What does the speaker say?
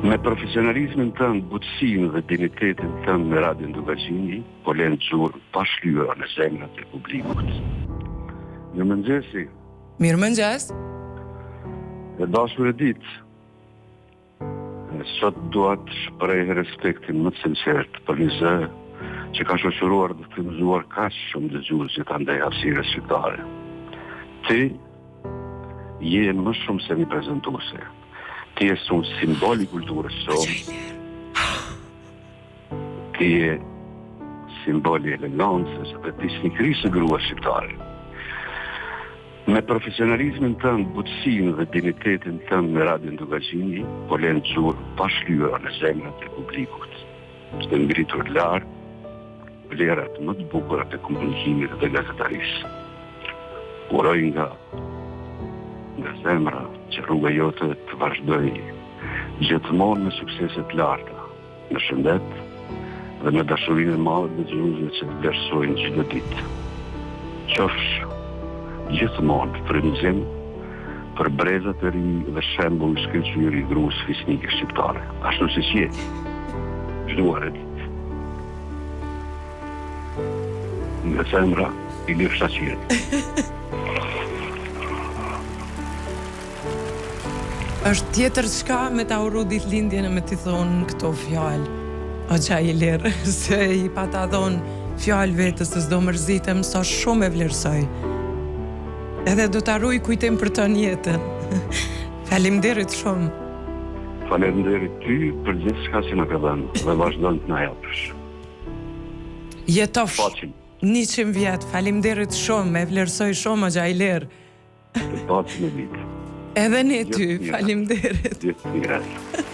Me profesionalizmin tënd, butësinë dhe dignitetin tënd në Radio Ndugaçini, po lënë xhurmë pa shlyer në zemrat e publikut. Mirëmëngjesi. Mirëmëngjes. E dashur e ditë. Sot dua të shpreh respektin më të sinqert për një zë që ka shoqëruar dhe të mëzuar kaq shumë dëgjues që ta ndaj hapësirës shqiptare. Ti je më shumë se një prezantuese. Ti je un simbol i kulturës sonë. Ti je simbol i elegancës dhe disnikërisë së gruas shqiptare. Me profesionalizmin tënd, butësinë dhe dignitetin tënd në Radio Ndugaçini, po lënë xhurmë pa shlyer në zemrat e publikut. Të ngritur lart vlerat më të bukura të komunikimit dhe gazetarisë. Uroj nga zemra që rruga jote të vazhdoj gjithmonë me suksese të larta, në shëndet dhe me dashurinë e madhe të dëgjuesve që të vlerësojnë çdo ditë. Qofsh gjithmonë frymëzim për brezat e ri dhe shembull i shkëlqyer i gruas fisnike shqiptare, ashtu siç je. Çdoar e ditë. Nga zemra i Ilir Shaqiri. Është tjetër çka me ta uru ditëlindjen e me t'i thonë këto fjalë. O qa Ilir, se i pa ta thonë fjalë vetës se s'do mërzitem, sa shumë e vlerësoj. Edhe do ta ruaj kujtim për ton jetën. Faleminderit shumë. Faleminderit ty për gjithçka që na ke dhënë dhe vazhdon të na japësh. Jetosh 100 vjet, faleminderit shumë, e vlerësoj shumë o Ilir. Të pacim e ditë. Edhe ne ty, faleminderit. Gjithë ngrejtë.